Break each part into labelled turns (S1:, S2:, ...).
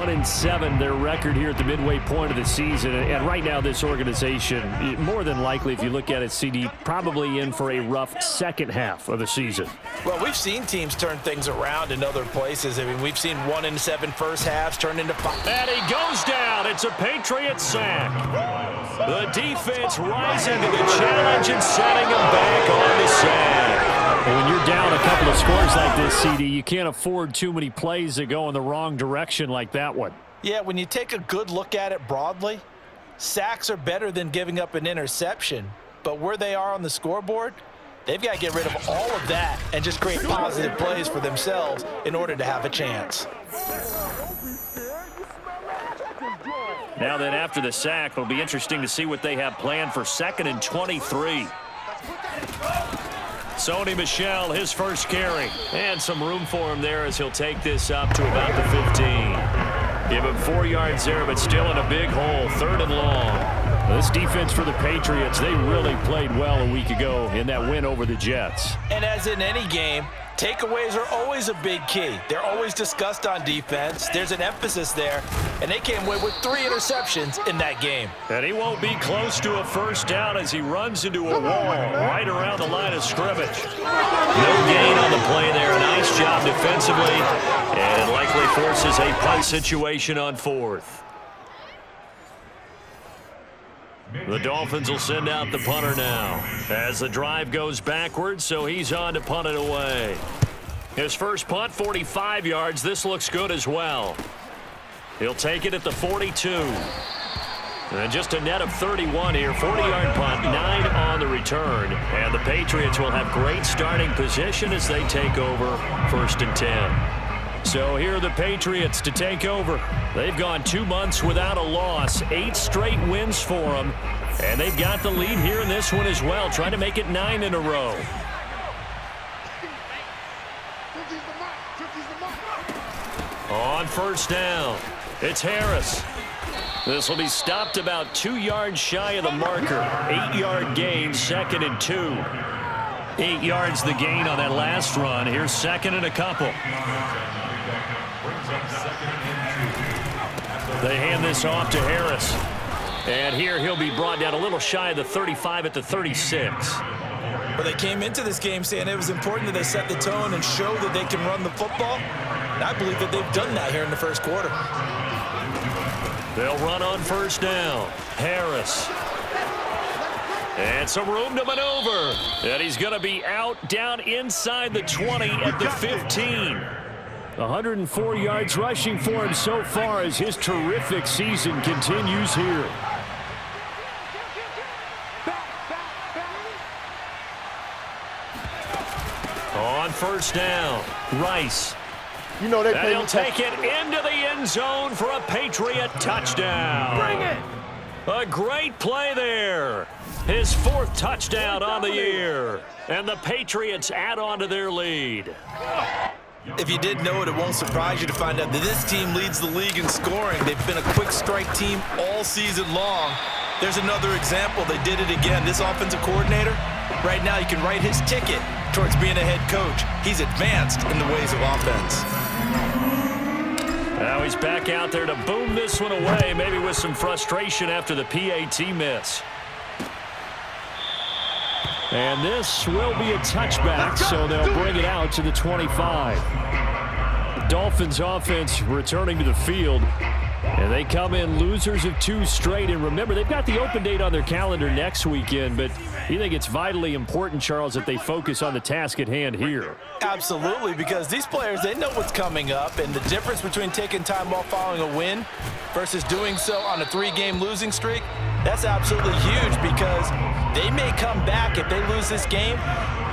S1: 1-7 their record here at the midway point of the season, and right now this organization, more than likely, if you look at it, CD, probably in for a rough second half of the season.
S2: Well, we've seen teams turn things around in other places. I mean, we've seen 1-7 first halves turn into 5.
S1: And he goes down. It's a Patriot sack. The defense rising to the challenge and setting him back on the sack. And when you're down a couple of scores like this, CD, you can't afford too many plays that go in the wrong direction like that one.
S2: Yeah, when you take a good look at it broadly, sacks are better than giving up an interception. But where they are on the scoreboard, they've got to get rid of all of that and just create positive plays for themselves in order to have a chance.
S1: Now then, after the sack, it'll be interesting to see what they have planned for 2nd and 23. Sony Michel, his first carry. And some room for him there as he'll take this up to about the 15. Give him 4 yards there, but still in a big hole. 3rd and long. This defense for the Patriots, they really played well a week ago in that win over the Jets.
S2: And as in any game, takeaways are always a big key. They're always discussed on defense. There's an emphasis there, and they came away with 3 interceptions in that game.
S1: And he won't be close to a first down as he runs into a wall right around the line of scrimmage. No gain on the play there. Nice job defensively, and it likely forces a punt situation on 4th. The Dolphins will send out the punter now as the drive goes backwards, so he's on to punt it away. His first punt, 45 yards. This looks good as well. He'll take it at the 42. And just a net of 31 here. 40-yard punt, 9 on the return. And the Patriots will have great starting position as they take over 1st and 10. So here are the Patriots to take over. They've gone 2 months without a loss, 8 straight wins for them, and they've got the lead here in this one as well, trying to make it 9 in a row. On first down, it's Harris. This will be stopped about 2 yards shy of the marker. 8-yard gain, 2nd and 2. 8 yards the gain on that last run. Here's 2nd and a couple. They hand this off to Harris. And here he'll be brought down a little shy of the 35 at the 36.
S2: Well, they came into this game saying it was important that they set the tone and show that they can run the football. And I believe that they've done that here in the first quarter.
S1: They'll run on first down. Harris. And some room to maneuver. And he's going to be out down inside the 20 at the 15. 104 yards rushing for him so far as his terrific season continues here. On first down, Rice.
S3: You know they
S1: and he'll take it into the end zone for a Patriot touchdown.
S3: Bring it.
S1: A great play there. His 4th touchdown on the year. And the Patriots add on to their lead.
S2: If you didn't know it, it won't surprise you to find out that this team leads the league in scoring. They've been a quick strike team all season long. There's another example. They did it again. This offensive coordinator, right now you can write his ticket towards being a head coach. He's advanced in the ways of offense.
S1: Now he's back out there to boom this one away, maybe with some frustration after the PAT miss. And this will be a touchback, so they'll bring it out to the 25. The Dolphins offense returning to the field, and they come in losers of 2 straight. And remember, they've got the open date on their calendar next weekend, but you think it's vitally important, Charles, that they focus on the task at hand here?
S2: Absolutely, because these players, they know what's coming up, and the difference between taking time off following a win versus doing so on a 3-game losing streak, that's absolutely huge because they may come back if they lose this game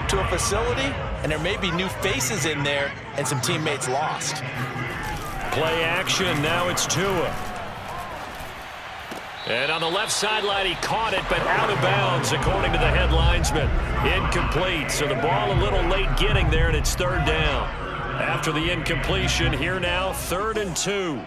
S2: to a facility, and there may be new faces in there and some teammates lost.
S1: Play action, now it's Tua. And on the left sideline, he caught it, but out of bounds, according to the head linesman. Incomplete, so the ball a little late getting there, and it's 3rd down. After the incompletion, here now, 3rd and 2.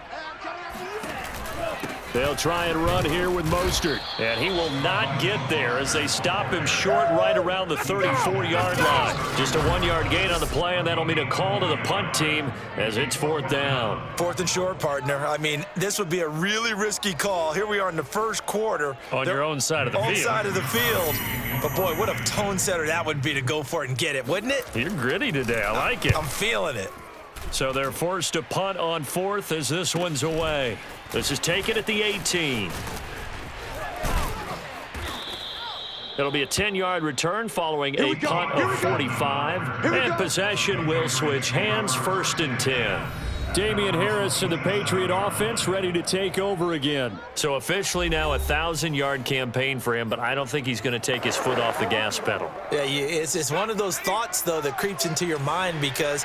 S1: They'll try and run here with Mostert. And he will not get there as they stop him short right around the 34-yard line. Just a 1-yard gain on the play, and that'll mean a call to the punt team as it's 4th down.
S2: 4th and short, partner. I mean, this would be a really risky call. Here we are in the first quarter.
S1: On your own side of the field.
S2: Own side of the field. But, boy, what a tone setter that would be to go for it and get it, wouldn't it?
S1: You're gritty today. I like it.
S2: I'm feeling it.
S1: So they're forced to punt on 4th as this one's away. This is taken at the 18. It'll be a 10-yard return following a punt of 45. And possession will switch hands, 1st and 10. Damian Harris and the Patriot offense ready to take over again. So officially now a 1,000-yard campaign for him, but I don't think he's going to take his foot off the gas pedal.
S2: Yeah, it's one of those thoughts, though, that creeps into your mind because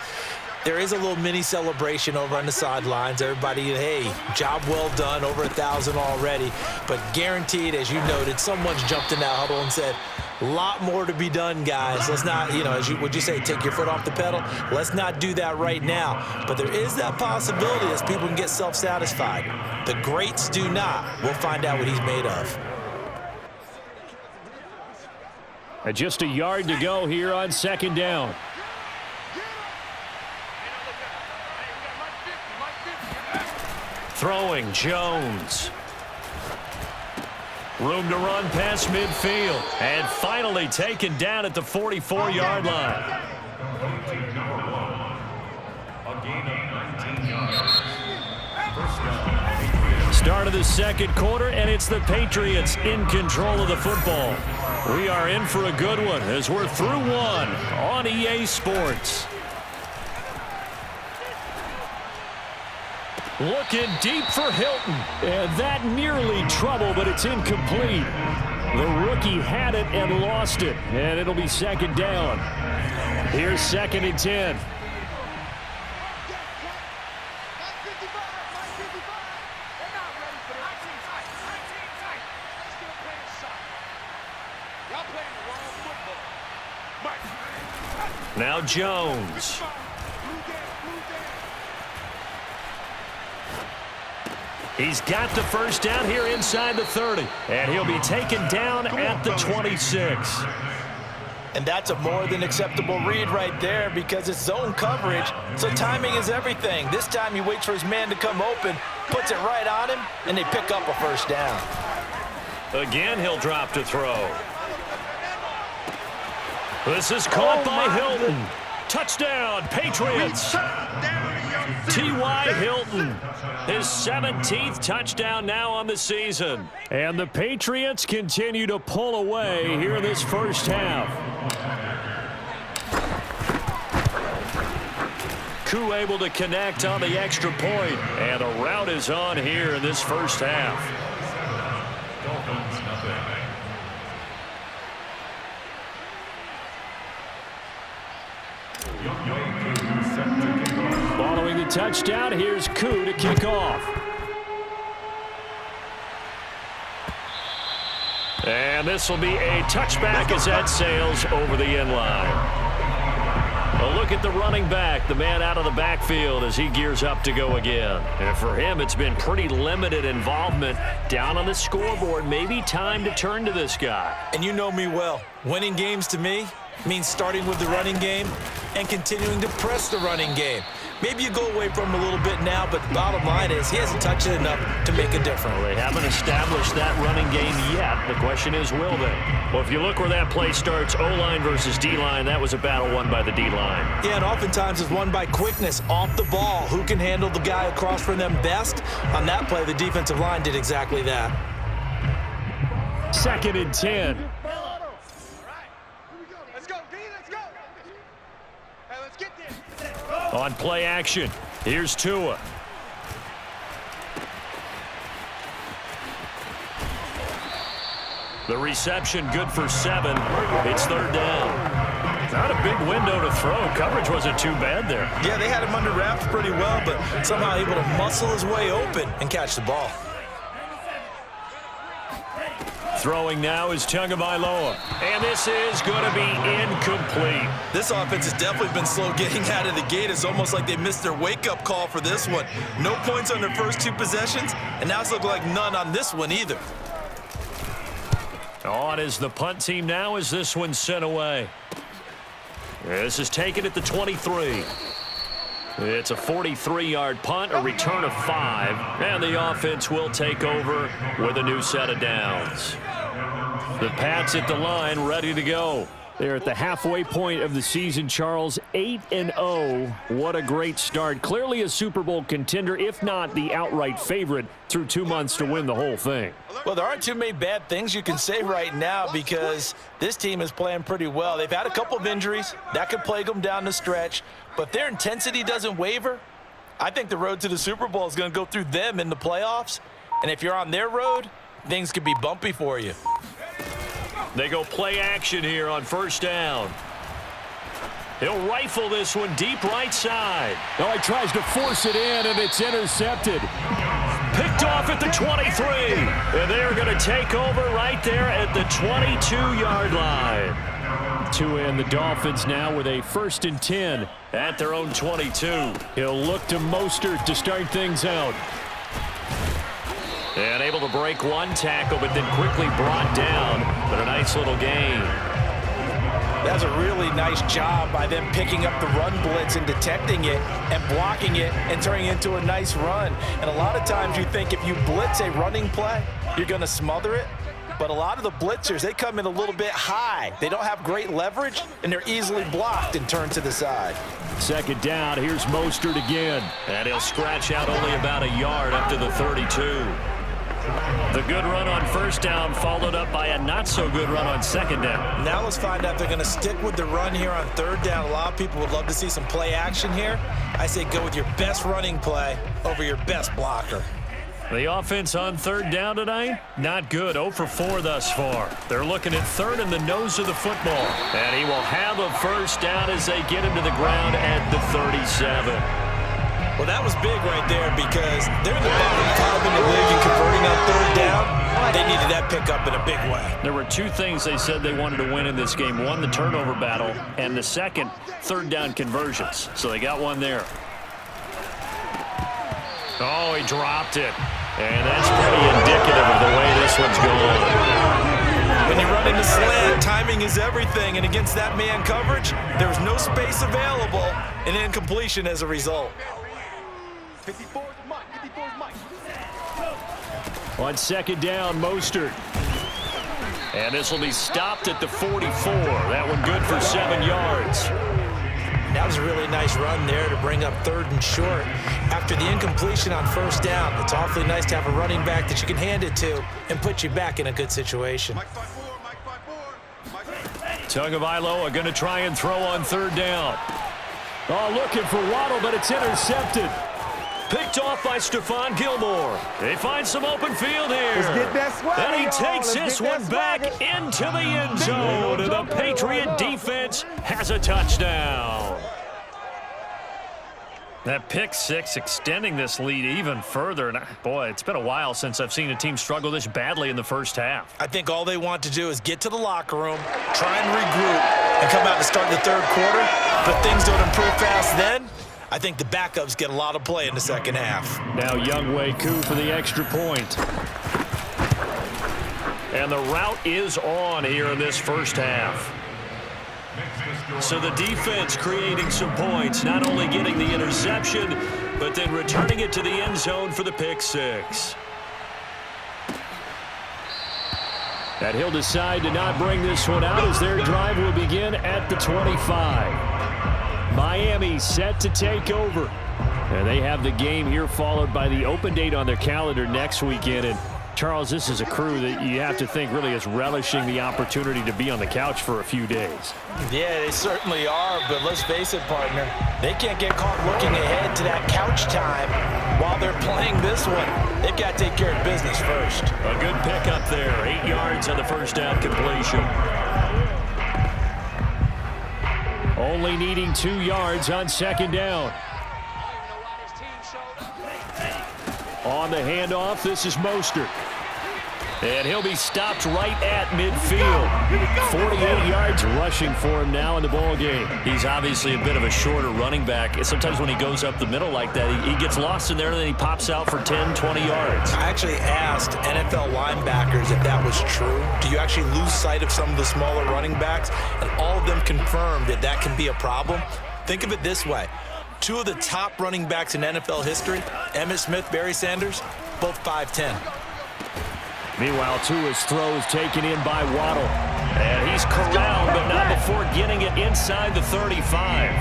S2: there is a little mini celebration over on the sidelines. Everybody, hey, job well done, over 1,000 already. But guaranteed, as you noted, someone's jumped in that huddle and said, a lot more to be done, guys. Let's not, would you say, take your foot off the pedal? Let's not do that right now. But there is that possibility as people can get self-satisfied. The greats do not. We'll find out what he's made of.
S1: Just a yard to go here on 2nd down. Throwing, Jones. Room to run past midfield. And finally taken down at the 44-yard line. Start of the 2nd quarter, and it's the Patriots in control of the football. We are in for a good one as we're through one on EA Sports. Looking deep for Hilton. And that nearly trouble, but it's incomplete. The rookie had it and lost it. And it'll be 2nd down. Here's 2nd and 10. Now Jones. He's got the 1st down here inside the 30. And he'll be taken down at the 26.
S2: And that's a more than acceptable read right there because it's zone coverage, so timing is everything. This time he waits for his man to come open, puts it right on him, and they pick up a 1st down.
S1: Again, he'll drop to throw. This is caught by Hilton. Touchdown, Patriots. T.Y. Hilton, his 17th touchdown now on the season. And the Patriots continue to pull away here in this 1st half. Koo able to connect on the extra point, and a route is on here in this 1st half. Following the touchdown, here's Koo to kick off. And this will be a touchback as that sails over the end line. A look at the running back, the man out of the backfield as he gears up to go again. And for him, it's been pretty limited involvement down on the scoreboard. Maybe time to turn to this guy.
S2: And you know me well. Winning games to me means starting with the running game and continuing to press the running game. Maybe you go away from him a little bit now, but the bottom line is he hasn't touched it enough to make a difference.
S1: Well, they haven't established that running game yet. The question is, will they? Well, if you look where that play starts, O-line versus D-line, that was a battle won by the D-line.
S2: Yeah, and oftentimes it's won by quickness off the ball. Who can handle the guy across from them best? On that play, the defensive line did exactly that.
S1: 2nd and 10. On play action, here's Tua. The reception good for 7. It's 3rd down. Not a big window to throw. Coverage wasn't too bad there.
S2: Yeah, they had him under wraps pretty well, but somehow able to muscle his way open and catch the ball.
S1: Throwing now is Tagovailoa. And this is going to be incomplete.
S2: This offense has definitely been slow getting out of the gate. It's almost like they missed their wake-up call for this one. No points on their first 2 possessions, and now it's looking like none on this one either.
S1: On is the punt team now as this one's sent away. This is taken at the 23. It's a 43-yard punt, a return of 5, and the offense will take over with a new set of downs. The Pats at the line, ready to go. They're at the halfway point of the season, Charles, 8-0. What a great start. Clearly a Super Bowl contender, if not the outright favorite, through 2 months to win the whole thing.
S2: Well, there aren't too many bad things you can say right now because this team is playing pretty well. They've had a couple of injuries. That could plague them down the stretch. But if their intensity doesn't waver, I think the road to the Super Bowl is going to go through them in the playoffs. And if you're on their road, things could be bumpy for you.
S1: They go play action here on first down. He'll rifle this one deep right side.
S3: Oh, he tries to force it in, and it's intercepted.
S1: Picked off at the 23. And they're going to take over right there at the 22-yard line. To end the Dolphins now with a 1st and 10 at their own 22.
S3: He'll look to Mostert to start things out.
S1: And able to break one tackle, but then quickly brought down. But a nice little gain.
S2: That's a really nice job by them picking up the run blitz and detecting it and blocking it and turning it into a nice run. And a lot of times you think if you blitz a running play, you're going to smother it. But a lot of the blitzers, they come in a little bit high. They don't have great leverage, and they're easily blocked and turned to the side.
S3: 2nd down, here's Mostert again.
S1: And he'll scratch out only about a yard up to the 32. The good run on first down followed up by a not-so-good run on 2nd down.
S2: Now let's find out if they're going to stick with the run here on 3rd down. A lot of people would love to see some play action here. I say go with your best running play over your best blocker.
S1: The offense on 3rd down tonight, not good. 0 for 4 thus far. They're looking at 3rd in the nose of the football. And he will have a first down as they get him to the ground at the 37.
S2: Well, that was big right there because they're in the bottom 5 in the league and converting on 3rd down. They needed that pickup in a big way.
S1: There were 2 things they said they wanted to win in this game. One, the turnover battle, and the second, 3rd down conversions. So they got one there. Oh, he dropped it. And that's pretty indicative of the way this one's going.
S2: When you're running the slant, timing is everything. And against that man coverage, there was no space available and incompletion as a result.
S3: On 2nd down, Mostert.
S1: And this will be stopped at the 44. That one good for 7 yards.
S2: That was a really nice run there to bring up 3rd and short. After the incompletion on 1st down, it's awfully nice to have a running back that you can hand it to and put you back in a good situation.
S1: Tagovailoa going to try and throw on 3rd down.
S3: Oh, looking for Waddle, but it's intercepted.
S1: Picked off by Stephon Gilmore. They find some open field here. And he takes this one back into the end zone. And the Patriot defense has a touchdown. That pick 6 extending this lead even further. And boy, it's been a while since I've seen a team struggle this badly in the first half.
S2: I think all they want to do is get to the locker room, try and regroup, and come out to start the 3rd quarter. But things don't improve fast then. I think the backups get a lot of play in the 2nd half.
S3: Now Younghoe Koo for the extra point.
S1: And the route is on here in this first half. So the defense creating some points, not only getting the interception, but then returning it to the end zone for the pick 6.
S3: And he'll decide to not bring this one out as their drive will begin at the 25. Miami set to take over. And they have the game here followed by the open date on their calendar next weekend. And Charles, this is a crew that you have to think really is relishing the opportunity to be on the couch for a few days.
S2: Yeah, they certainly are, but let's face it, partner. They can't get caught looking ahead to that couch time while they're playing this one. They've got to take care of business first.
S1: A good pickup there. 8 yards on the first down completion.
S3: Only needing 2 yards on 2nd down. On the handoff, this is Mostert. And he'll be stopped right at midfield. 48 yards rushing for him now in the ball game.
S1: He's obviously a bit of a shorter running back. Sometimes when he goes up the middle like that, he gets lost in there and then he pops out for 10, 20 yards.
S2: I actually asked NFL linebackers if that was true. Do you actually lose sight of some of the smaller running backs? And all of them confirmed that that can be a problem. Think of it this way. Two of the top running backs in NFL history, Emmitt Smith, Barry Sanders, both 5'10".
S3: Meanwhile, Tua's throw is taken in by Waddle. And he's corralled, but not before getting it inside the 35.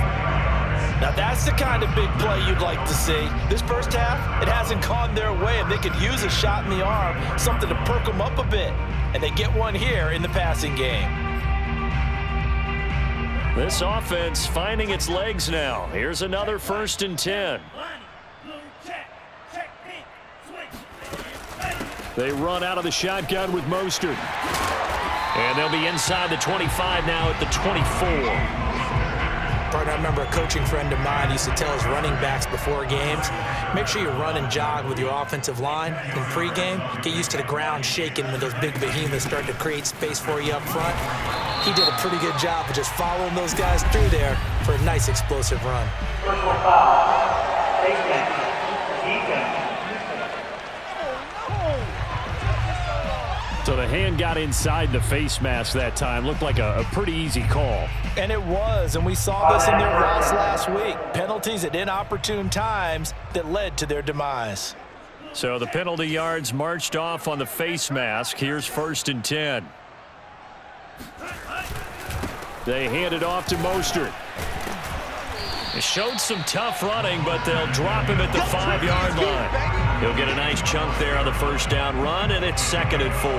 S2: Now that's the kind of big play you'd like to see. This first half, it hasn't gone their way, and they could use a shot in the arm, something to perk them up a bit. And they get one here in the passing game.
S3: This offense finding its legs now. Here's another 1st and 10. They run out of the shotgun with Mostert. And they'll be inside the 25 now at the 24.
S2: Partner, I remember a coaching friend of mine used to tell his running backs before games, make sure you run and jog with your offensive line in pregame. Get used to the ground shaking when those big behemoths start to create space for you up front. He did a pretty good job of just following those guys through there for a nice explosive run.
S3: So the hand got inside the face mask that time. Looked like a pretty easy call.
S2: And it was, and we saw this in their loss last week. Penalties at inopportune times that led to their demise.
S3: So the penalty yards marched off on the face mask. Here's 1st and 10. They hand it off to Mostert. It showed some tough running, but they'll drop him at the 5-yard line. He'll get a nice chunk there on the first down run, and it's 2nd and 4.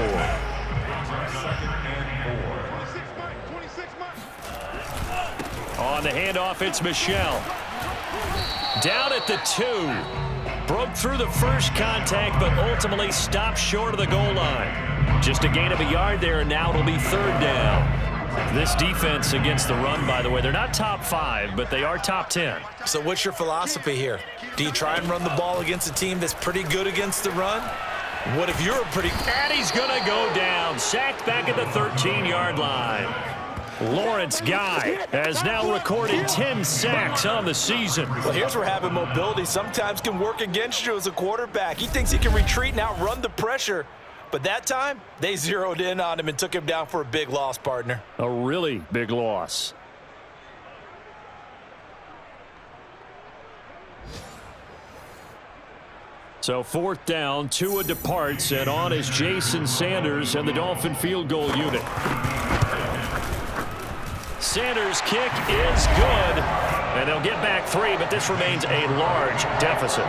S3: On the handoff, it's Michel. Down at the 2. Broke through the first contact, but ultimately stopped short of the goal line. Just a gain of a yard there, and now it'll be 3rd down. This defense against the run, by the way, they're not top 5, but they are top 10.
S2: So what's your philosophy here? Do you try and run the ball against a team that's pretty good against the run? What if you're pretty...
S1: And he's going to go down. Sacked back at the 13-yard line.
S3: Lawrence Guy has now recorded 10 sacks on the season.
S2: Well, here's where having mobility sometimes can work against you as a quarterback. He thinks he can retreat and outrun the pressure. But that time, they zeroed in on him and took him down for a big loss, partner.
S3: A really big loss. So 4th down, Tua departs, and on is Jason Sanders and the Dolphin field goal unit. Sanders' kick is good, and they'll get back 3, but this remains a large deficit.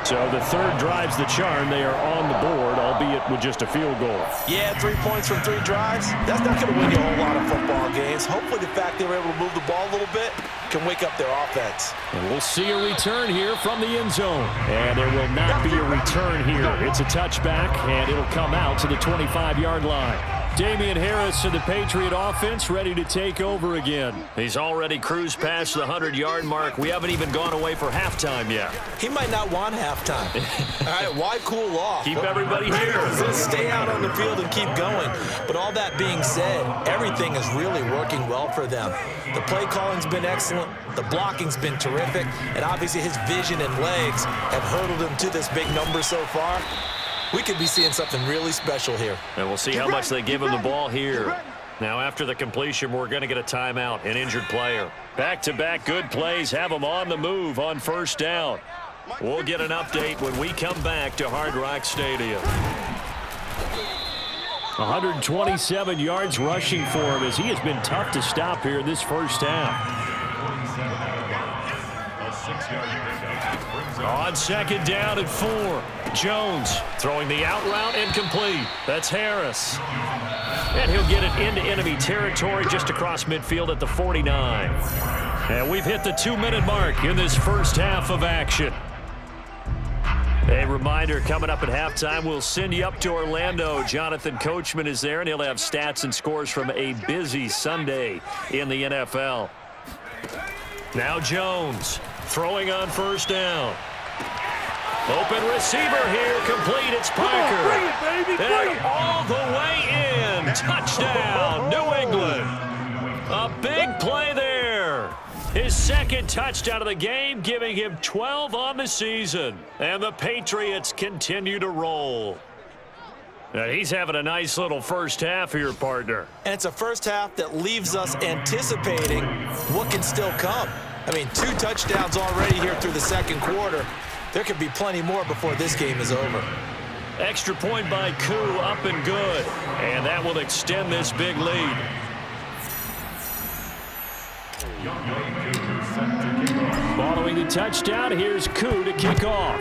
S3: So the 3rd drives the charm. They are on the board, albeit with just a field goal.
S2: Yeah, 3 points from 3 drives. That's not going to win you a whole lot of football games. Hopefully the fact they were able to move the ball a little bit can wake up their offense.
S3: And we'll see a return here from the end zone. And there will not be a return here. It's a touchback, and it'll come out to the 25-yard line. Damian Harris and the Patriot offense ready to take over again.
S1: He's already cruised past the 100-yard mark. We haven't even gone away for halftime yet.
S2: He might not want halftime. All right, why cool off?
S1: Keep everybody here.
S2: Just stay out on the field and keep going. But all that being said, everything is really working well for them. The play calling's been excellent. The blocking's been terrific. And obviously his vision and legs have hurdled him to this big number so far. We could be seeing something really special here.
S1: And we'll see how much they give him the ball here. Now, after the completion, we're going to get a timeout, an injured player. Back-to-back good plays have them on the move on 1st down. We'll get an update when we come back to Hard Rock Stadium.
S3: 127 yards rushing for him as he has been tough to stop here in this first half. On 2nd down and 4. Jones throwing the out route incomplete. That's Harris. And he'll get it into enemy territory just across midfield at the 49. And we've hit the 2-minute mark in this first half of action. A reminder, coming up at halftime, we'll send you up to Orlando. Jonathan Coachman is there, and he'll have stats and scores from a busy Sunday in the NFL. Now Jones throwing on 1st down.
S1: Open receiver here, complete. It's Parker.
S4: Bring it, baby, bring it.
S1: All the way in. Touchdown, New England. A big play there. His second touchdown of the game, giving him 12 on the season. And the Patriots continue to roll. Now he's having a nice little first half here, partner.
S2: And it's a first half that leaves us anticipating what can still come. I mean, 2 touchdowns already here through the second quarter. There could be plenty more before this game is over.
S1: Extra point by Koo, up and good. And that will extend this big lead.
S3: Following the touchdown, here's Koo to kick off.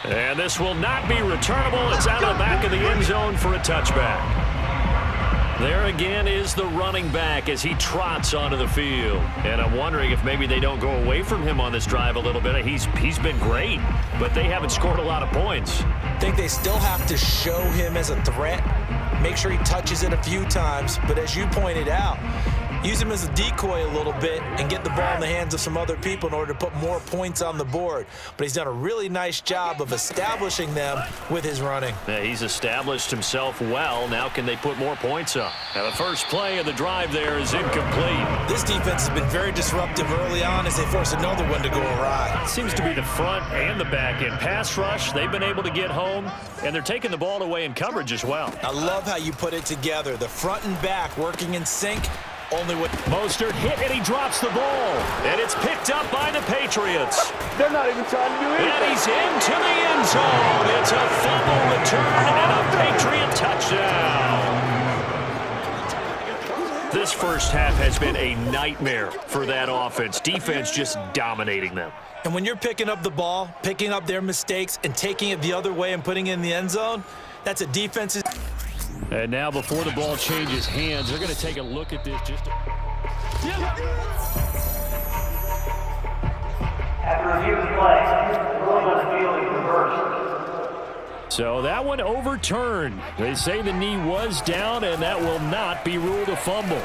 S1: And this will not be returnable. It's out of the back of the end zone for a touchback. There again is the running back as he trots onto the field. And I'm wondering if maybe they don't go away from him on this drive a little bit. He's been great, but they haven't scored a lot of points.
S2: I think they still have to show him as a threat. Make sure he touches it a few times. But as you pointed out, use him as a decoy a little bit and get the ball in the hands of some other people in order to put more points on the board. But he's done a really nice job of establishing them with his running.
S1: Yeah, he's established himself well. Now can they put more points up? Now the first play of the drive there is incomplete.
S2: This defense has been very disruptive early on as they force another one to go awry.
S1: It seems to be the front and the back end. Pass rush, they've been able to get home, and they're taking the ball away in coverage as well.
S2: I love how you put it together. The front and back working in sync. Only with
S1: Mostert hit, and he drops the ball. And it's picked up by the Patriots.
S4: They're not even trying to do anything.
S1: And he's into the end zone. It's a fumble return and a Patriot touchdown. This first half has been a nightmare for that offense. Defense just dominating them.
S2: And when you're picking up the ball, picking up their mistakes, and taking it the other way and putting it in the end zone, that's a defense's...
S3: And now before the ball changes hands, they're going to take a look at this.
S5: After review of play, ruling on the field is reversed.
S3: So that one overturned. They say the knee was down, and that will not be ruled a fumble.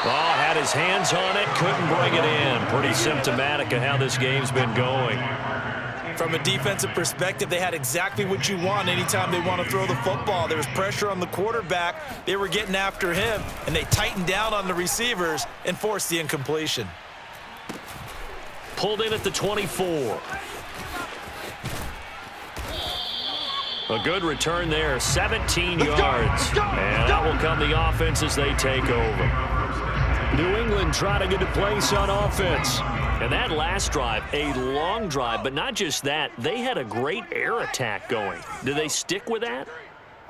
S1: Oh, had his hands on it, couldn't bring it in. Pretty symptomatic of how this game's been going.
S2: From a defensive perspective, they had exactly what you want anytime they want to throw the football. There was pressure on the quarterback. They were getting after him, and they tightened down on the receivers and forced the incompletion.
S1: Pulled in at the 24. A good return there, 17 yards. And that will come the offense as they take over. New England trying to get a place on offense. And that last drive, a long drive, but not just that, they had a great air attack going. Do they stick with that?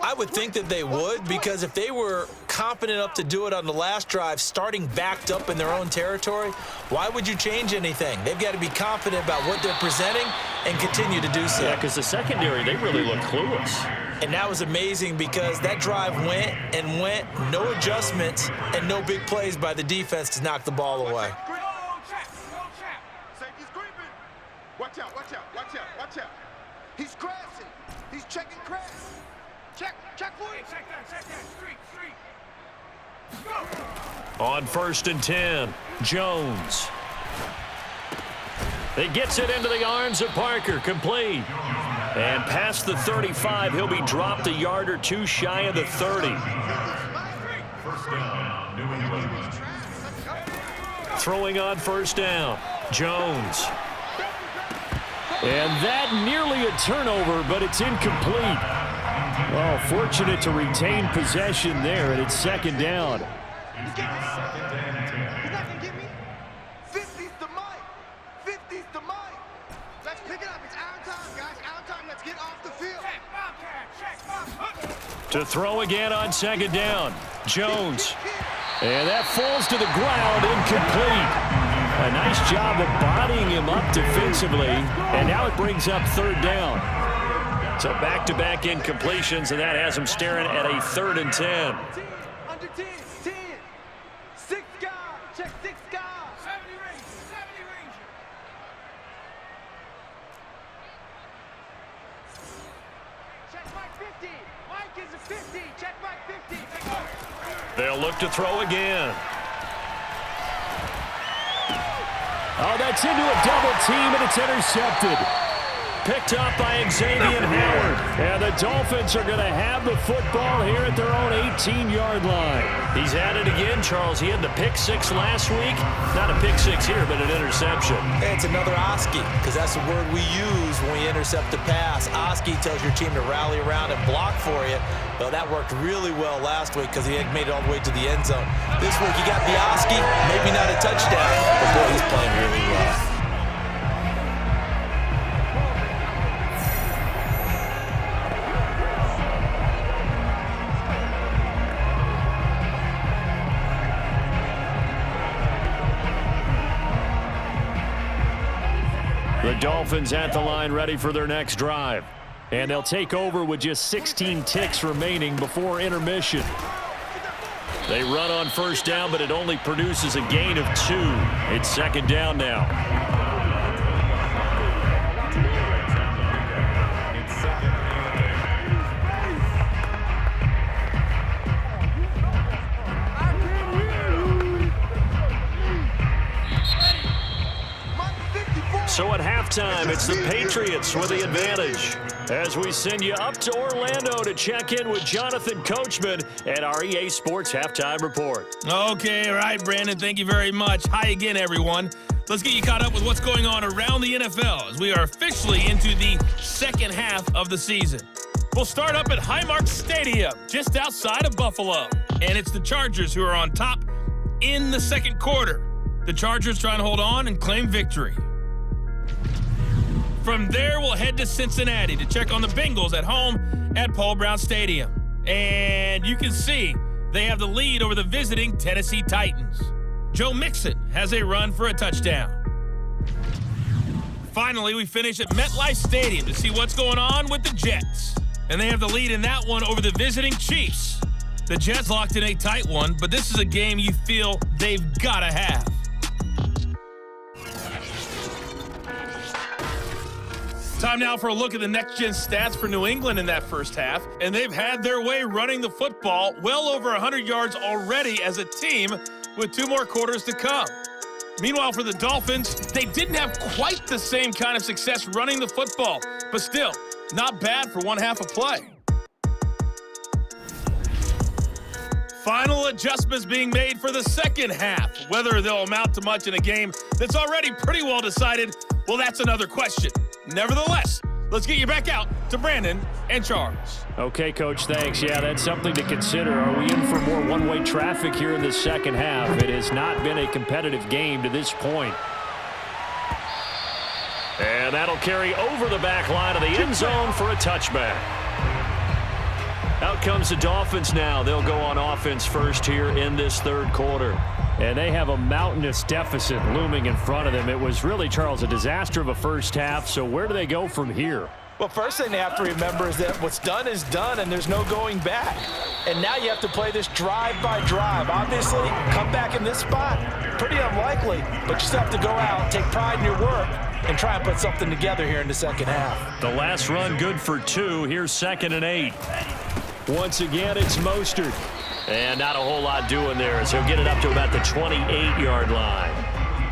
S2: I would think that they would, because if they were confident enough to do it on the last drive, starting backed up in their own territory, why would you change anything? They've got to be confident about what they're presenting and continue to do so.
S1: Yeah, because the secondary, they really look clueless.
S2: And that was amazing because that drive went and went, no adjustments and no big plays by the defense to knock the ball away.
S6: Watch out, watch out, watch out, watch out. He's crashing. He's checking crash. Check for it. Check that, street. Go.
S1: On 1st and 10, Jones. He gets it into the arms of Parker, complete. And past the 35, he'll be dropped a yard or two shy of the 30.
S6: First down, New England.
S1: Throwing on 1st down, Jones.
S3: And that nearly a turnover, but it's incomplete. Oh, fortunate to retain possession there, and it's 2nd down.
S6: He's not going to get me. 50's the mic. 50's the mic. Let's pick it up. It's our time, guys. Our time. Let's get off the field.
S1: To throw again on 2nd down, Jones. And that falls to the ground, incomplete. A nice job of bodying him up defensively, and now it brings up 3rd down. So back-to-back incompletions, and that has him staring at a 3rd and 10.
S6: Under 10, 10. 6 guys. Check 6 guys. 70 Ranger. Check Mike 50. Mike is a 50. Check Mike 50.
S1: They'll look to throw again.
S3: Oh, that's into a double team, and it's intercepted. Picked up by Xavier Howard. And the Dolphins are going to have the football here at their own 18-yard line.
S1: He's had it again, Charles. He had the pick six last week. Not a pick six here, but an interception.
S2: It's another Oski, because that's the word we use when we intercept the pass. Oski tells your team to rally around and block for you. Well, that worked really well last week because he had made it all the way to the end zone. This week, he got the Oski, maybe not a touchdown, but boy, he's playing really well.
S3: The Dolphins at the line ready for their next drive. And they'll take over with just 16 ticks remaining before intermission. They run on first down, but it only produces a gain of 2. It's second down now. So at halftime, it's the Patriots with the advantage. As we send you up to Orlando to check in with Jonathan Coachman at our EA Sports Halftime Report.
S7: Okay, all right, Brandon, thank you very much. Hi again, everyone. Let's get you caught up with what's going on around the NFL as we are officially into the second half of the season. We'll start up at Highmark Stadium, just outside of Buffalo. And it's the Chargers who are on top in the second quarter. The Chargers trying to hold on and claim victory. From there, we'll head to Cincinnati to check on the Bengals at home at Paul Brown Stadium. And you can see they have the lead over the visiting Tennessee Titans. Joe Mixon has a run for a touchdown. Finally, we finish at MetLife Stadium to see what's going on with the Jets. And they have the lead in that one over the visiting Chiefs. The Jets locked in a tight one, but this is a game you feel they've got to have. Time now for a look at the next-gen stats for New England in that first half, and they've had their way running the football well over 100 yards already as a team with 2 more quarters to come. Meanwhile, for the Dolphins, they didn't have quite the same kind of success running the football, but still, not bad for one half of play. Final adjustments being made for the second half. Whether they'll amount to much in a game that's already pretty well decided, well, that's another question. Nevertheless, let's get you back out to Brandon and Charles.
S3: Okay, Coach, thanks. Yeah, that's something to consider. Are we in for more one-way traffic here in the second half? It has not been a competitive game to this point.
S1: And that'll carry over the back line of the end zone for a touchback. Out comes the Dolphins now. They'll go on offense first here in this third quarter.
S3: And they have a mountainous deficit looming in front of them. It was really, Charles, a disaster of a first half. So where do they go from here?
S2: Well, first thing they have to remember is that what's done is done, and there's no going back. And now you have to play this drive by drive. Obviously, come back in this spot, pretty unlikely, but you still have to go out, take pride in your work, and try and put something together here in the second half.
S3: The last run good for 2. Here's 2nd and 8. Once again, it's Mostert.
S1: And not a whole lot doing there as he'll get it up to about the 28-yard line.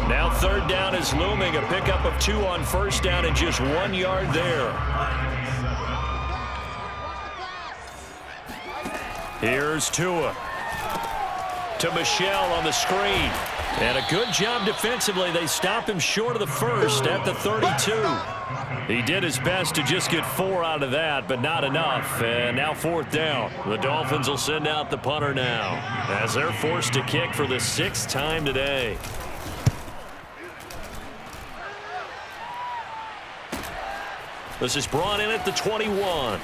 S1: Now third down is looming. A pickup of 2 on first down and just 1 yard there. Here's Tua. To Michelle on the screen. And a good job defensively. They stop him short of the first at the 32. He did his best to just get 4 out of that, but not enough. And now 4th down. The Dolphins will send out the punter now as they're forced to kick for the 6th time today. This is brought in at the 21.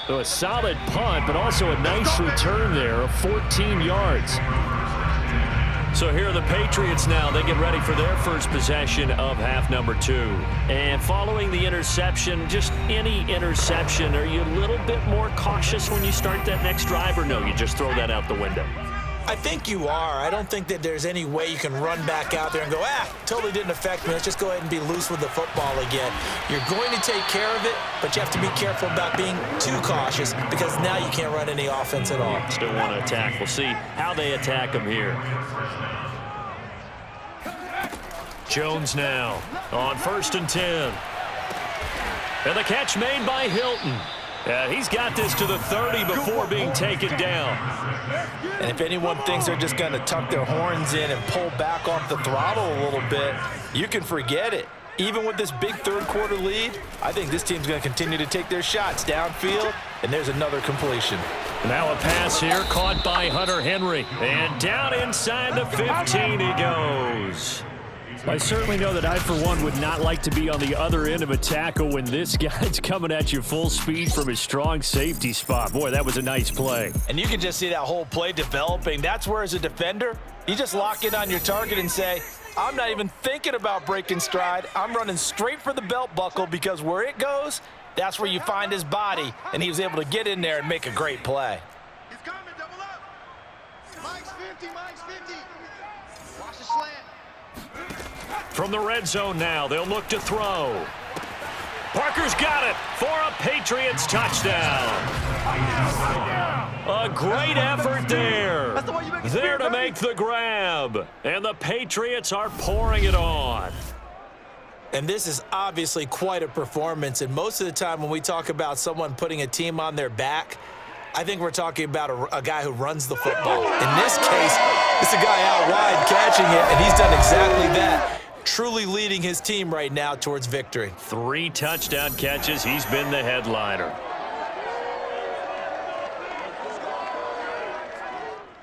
S3: So a solid punt, but also a nice return there of 14 yards.
S1: So here are the Patriots now. They get ready for their first possession of half number 2. And following the interception, just any interception, are you a little bit more cautious when you start that next drive, or no, you just throw that out the window?
S2: I think you are. I don't think that there's any way you can run back out there and go, totally didn't affect me. Let's just go ahead and be loose with the football again. You're going to take care of it, but you have to be careful about being too cautious because now you can't run any offense at all.
S1: Still want to attack. We'll see how they attack him here. Jones now on 1st and 10. And the catch made by Hilton. And he's got this to the 30 before being taken down.
S2: And if anyone thinks they're just going to tuck their horns in and pull back off the throttle a little bit, you can forget it. Even with this big third-quarter lead, I think this team's going to continue to take their shots downfield, and there's another completion.
S1: Now a pass here caught by Hunter Henry. And down inside the 15 he goes.
S3: I certainly know that I, for one, would not like to be on the other end of a tackle when this guy's coming at you full speed from his strong safety spot. Boy, that was a nice play.
S2: And you can just see that whole play developing. That's where, as a defender, you just lock in on your target and say, I'm not even thinking about breaking stride. I'm running straight for the belt buckle because where it goes, that's where you find his body. And he was able to get in there and make a great play.
S6: He's coming, double up. Mike's 50, Mike's 50. Watch the slant.
S1: From the red zone now, they'll look to throw. Parker's got it for a Patriots touchdown. A great effort there. There to make the grab. And the Patriots are pouring it on.
S2: And this is obviously quite a performance. And most of the time when we talk about someone putting a team on their back, I think we're talking about a guy who runs the football. In this case, it's a guy out wide catching it, and he's done exactly that, truly leading his team right now towards victory.
S1: 3 touchdown catches. He's been the headliner.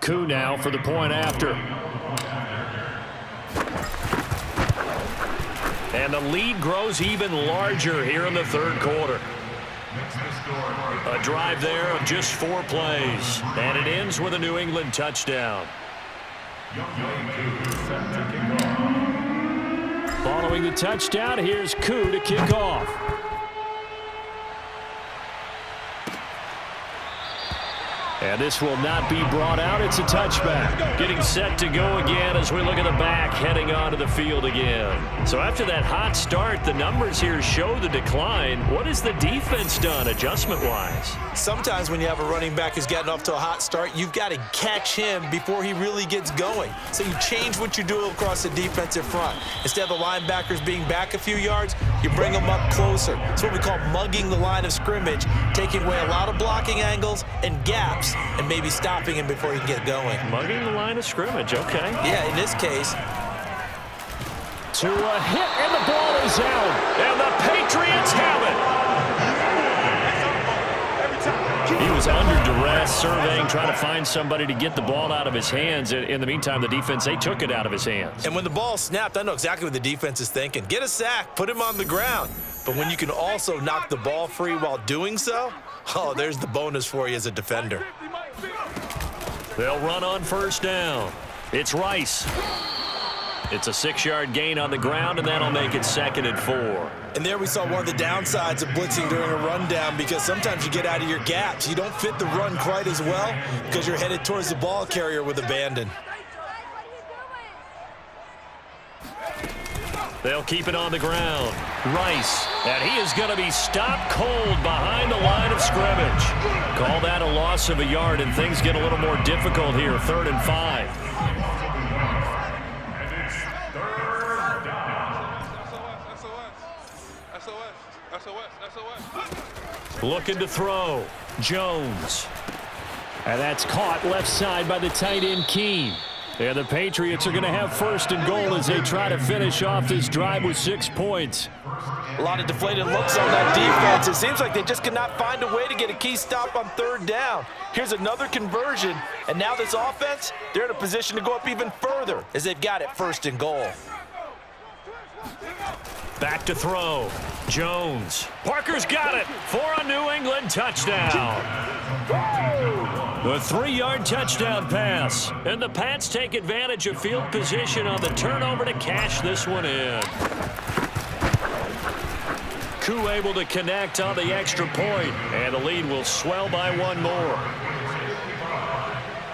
S3: Koo now for the point after.
S1: And the lead grows even larger here in the third quarter. A drive there of just 4 plays. And it ends with a New England touchdown.
S3: Following the touchdown, here's Koo to kick off. And this will not be brought out. It's a touchback.
S1: Getting set to go again as we look at the back heading onto the field again. So after that hot start, the numbers here show the decline. What has the defense done adjustment-wise?
S2: Sometimes when you have a running back who's gotten off to a hot start, you've got to catch him before he really gets going. So you change what you do across the defensive front. Instead of the linebackers being back a few yards, you bring them up closer. It's what we call mugging the line of scrimmage, taking away a lot of blocking angles and gaps, and maybe stopping him before he can get going.
S1: Mugging the line of scrimmage, okay.
S2: Yeah, in this case.
S3: To a hit, and the ball is out.
S1: And the Patriots have it.
S3: He was under duress, surveying, trying to find somebody to get the ball out of his hands. In the meantime, the defense, they took it out of his hands.
S2: And when the ball snapped, I know exactly what the defense is thinking. Get a sack, put him on the ground. But when you can also knock the ball free while doing so, oh, there's the bonus for you as a defender.
S1: They'll run on first down. It's Rice. It's a 6-yard gain on the ground, and that'll make it 2nd and 4.
S2: And there we saw one of the downsides of blitzing during a rundown, because sometimes you get out of your gaps. You don't fit the run quite as well because you're headed towards the ball carrier with abandon.
S1: They'll keep it on the ground. Rice, and he is going to be stopped cold behind the line of scrimmage. Call that a loss of a yard, and things get a little more difficult here. 3rd and 5. Looking to throw. Jones.
S3: And that's caught left side by the tight end, Keene. And the Patriots are going to have 1st and goal as they try to finish off this drive with 6 points.
S2: A lot of deflated looks on that defense. It seems like they just cannot find a way to get a key stop on 3rd down. Here's another conversion, and now this offense, they're in a position to go up even further as they've got it 1st and goal.
S1: Back to throw. Jones. Parker's got it for a New England touchdown. A 3-yard touchdown pass. And the Pats take advantage of field position on the turnover to cash this one in. Koo able to connect on the extra point, and the lead will swell by 1 more.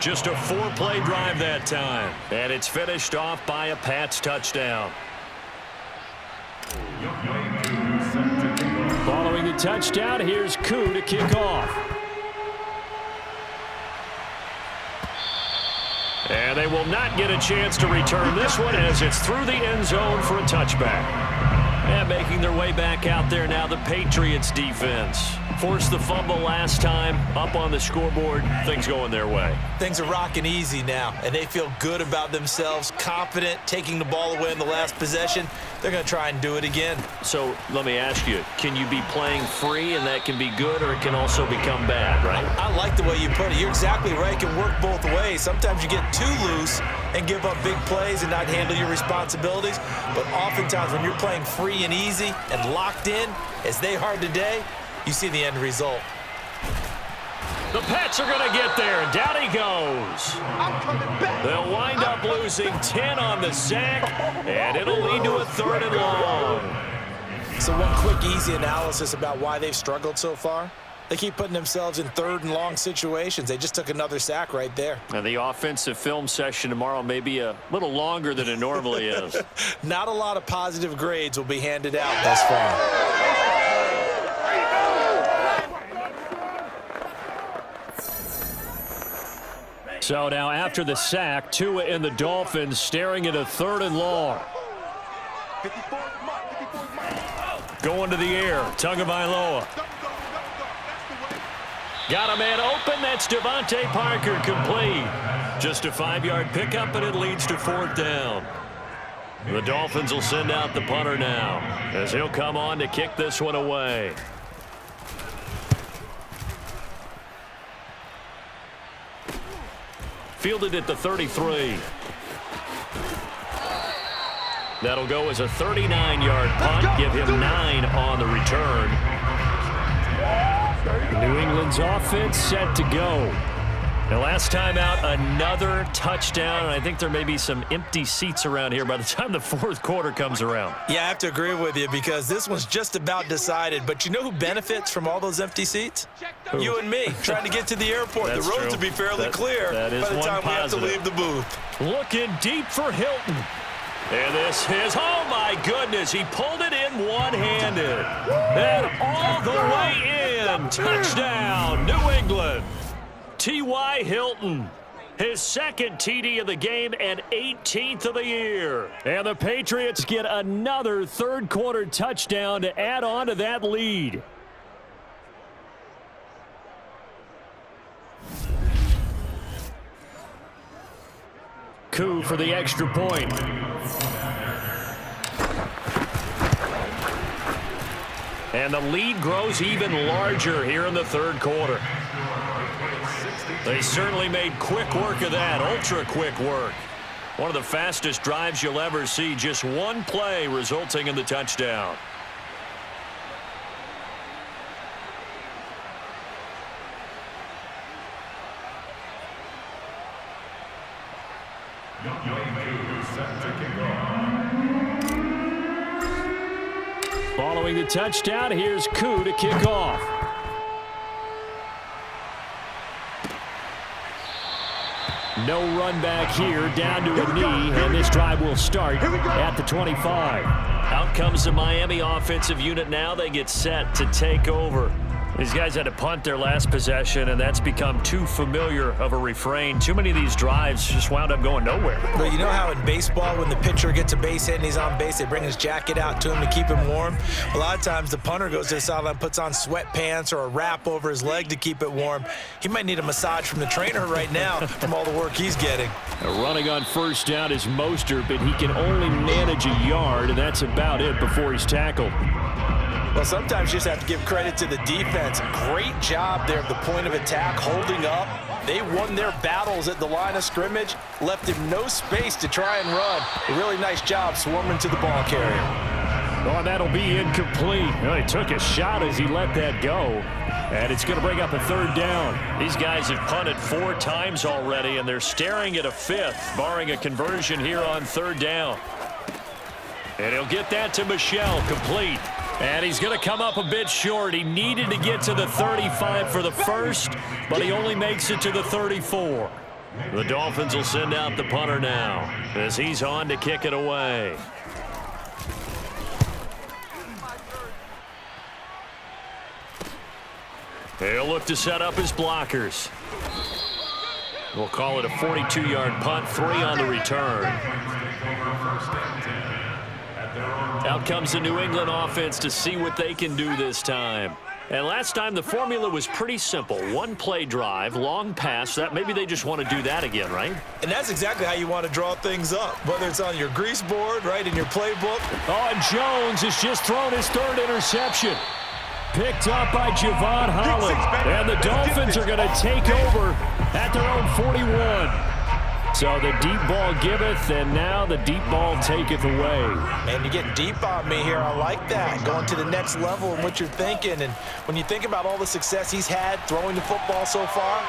S1: Just a 4-play drive that time. And it's finished off by a Pats touchdown.
S3: Following the touchdown, here's Koo to kick off.
S1: And they will not get a chance to return this one as it's through the end zone for a touchback. And making their way back out there now, the Patriots defense. Forced the fumble last time, up on the scoreboard, things going their way.
S2: Things are rocking easy now, and they feel good about themselves, confident, taking the ball away in the last possession. They're going to try and do it again.
S1: So let me ask you, can you be playing free and that can be good, or it can also become bad, right?
S2: I like the way you put it. You're exactly right. It can work both ways. Sometimes you get too loose and give up big plays and not handle your responsibilities. But oftentimes when you're playing free and easy and locked in, as they are today, you see the end result.
S1: The Pats are going to get there, and down he goes. They'll wind up losing 10 on the sack, and it'll lead to a 3rd and long.
S2: So one quick, easy analysis about why they've struggled so far. They keep putting themselves in 3rd and long situations. They just took another sack right there.
S1: And the offensive film session tomorrow may be a little longer than it normally is.
S2: Not a lot of positive grades will be handed out thus far.
S3: So now after the sack, Tua and the Dolphins staring at a 3rd and long. Going to the air, Tagovailoa. Got a man open, that's Devontae Parker, complete. Just a 5-yard pickup, and it leads to 4th down. The Dolphins will send out the punter now, as he'll come on to kick this one away. Fielded at the 33. That'll go as a 39-yard punt, give him 9 on the return. New England's offense set to go. The last time out, another touchdown, and I think there may be some empty seats around here by the time the 4th quarter comes around.
S2: Yeah, I have to agree with you because this one's just about decided. But you know who benefits from all those empty seats?
S3: Who?
S2: You and me, trying to get to the airport.
S3: That's
S2: the roads
S3: true.
S2: will be fairly clear
S3: that is
S2: by the
S3: one
S2: time we have to
S3: positive.
S2: leave the booth.
S1: Looking deep for Hilton. And this is, oh my goodness, he pulled it in one-handed. And all the way in. Touchdown, New England. T.Y. Hilton, his 2nd TD of the game and 18th of the year.
S3: And the Patriots get another 3rd quarter touchdown to add on to that lead. Koo for the extra point.
S1: And the lead grows even larger here in the 3rd quarter. They certainly made quick work of that, ultra-quick work. One of the fastest drives you'll ever see, just one play resulting in the touchdown.
S3: Following the touchdown, here's Koo to kick off. No run back here, down to a knee, and this drive will start at the 25.
S1: Out comes the Miami offensive unit now. They get set to take over. These guys had to punt their last possession, and that's become too familiar of a refrain. Too many of these drives just wound up going nowhere.
S2: But you know how in baseball, when the pitcher gets a base hit and he's on base, they bring his jacket out to him to keep him warm? A lot of times the punter goes to the sideline, puts on sweatpants or a wrap over his leg to keep it warm. He might need a massage from the trainer right now from all the work he's getting.
S3: Running on 1st down is Mostert, but he can only manage a yard, and that's about it before he's tackled.
S2: Well, sometimes you just have to give credit to the defense. Great job there at the point of attack, holding up. They won their battles at the line of scrimmage, left him no space to try and run. A really nice job swarming to the ball carrier.
S3: Oh, that'll be incomplete. Well, he took a shot as he let that go. And it's going to bring up a 3rd down.
S1: These guys have punted 4 times already, and they're staring at a 5th, barring a conversion here on 3rd down. And he'll get that to Michel, complete. And he's going to come up a bit short. He needed to get to the 35 for the first, but he only makes it to the 34. The Dolphins will send out the punter now as he's on to kick it away. He'll look to set up his blockers. We'll call it a 42-yard punt, 3 on the return. Out comes the New England offense to see what they can do this time. And last time the formula was pretty simple. One play drive, long pass. That maybe they just want to do that again, right?
S2: And that's exactly how you want to draw things up, whether it's on your grease board, right, in your playbook.
S3: Oh, and Jones has just thrown his 3rd interception. Picked up by Javon Holland. And the Dolphins are going to take over at their own 41. So the deep ball giveth, and now the deep ball taketh away.
S2: Man, you're getting deep on me here. I like that. Going to the next level in what you're thinking. And when you think about all the success he's had throwing the football so far,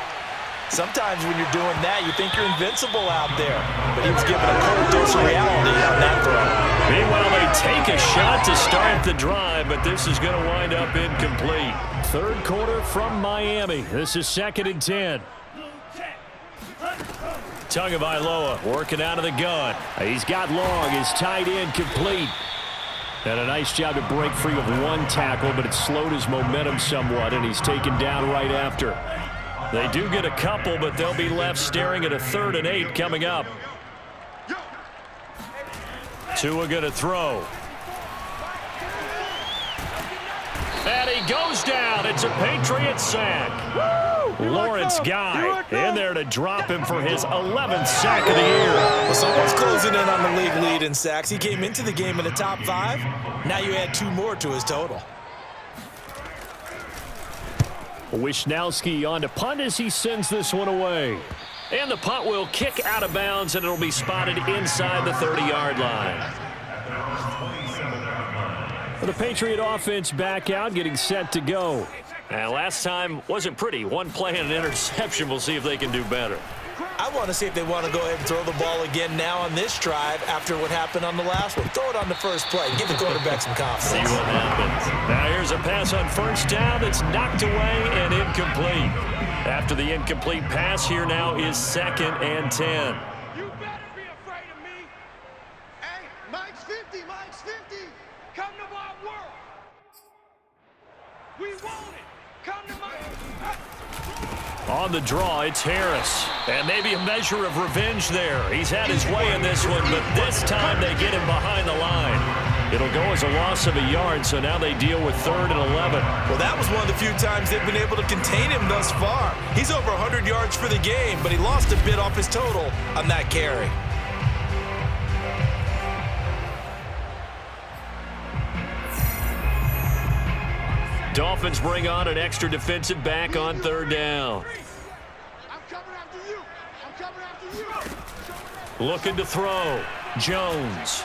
S2: sometimes when you're doing that, you think you're invincible out there. But he was given a cold dose of reality on that throw.
S1: Meanwhile, they take a shot to start the drive, but this is going to wind up incomplete.
S3: 3rd quarter from Miami. This is 2nd and 10.
S1: Tagovailoa working out of the gun.
S3: He's got long. His tight end complete. And a nice job to break free of 1 tackle, but it slowed his momentum somewhat, and he's taken down right after.
S1: They do get a couple, but they'll be left staring at a 3rd and 8 coming up. Tua going to throw. And he goes down. It's a Patriot sack. Lawrence Guy in there to drop him for his 11th sack of the year.
S2: Well, someone's closing in on the league lead in sacks. He came into the game in the top 5. Now you add 2 more to his total.
S3: Wishnowski on to punt as he sends this one away.
S1: And the punt will kick out of bounds, and it'll be spotted inside the 30-yard line.
S3: The Patriot offense back out, getting set to go.
S1: And last time wasn't pretty. 1 play and an interception. We'll see if they can do better.
S2: I want to see if they want to go ahead and throw the ball again now on this drive after what happened on the last one. Throw it on the first play. Give the quarterback some confidence.
S1: See what happens. Now here's a pass on 1st down that's knocked away and incomplete. After the incomplete pass, here now is 2nd and 10.
S6: You better be afraid of me. Hey, Mike's 50, Mike's 50. Come to my world. We want it. Come to my...
S1: On the draw, it's Harris. And maybe a measure of revenge there. He's had his way in this one, but this time they get him behind the line. It'll go as a loss of a yard, so now they deal with 3rd and 11.
S2: Well, that was one of the few times they've been able to contain him thus far. He's over 100 yards for the game, but he lost a bit off his total on that carry.
S1: Dolphins bring on an extra defensive back on 3rd down.
S6: I'm coming after you. I'm coming after you.
S1: Looking to throw. Jones.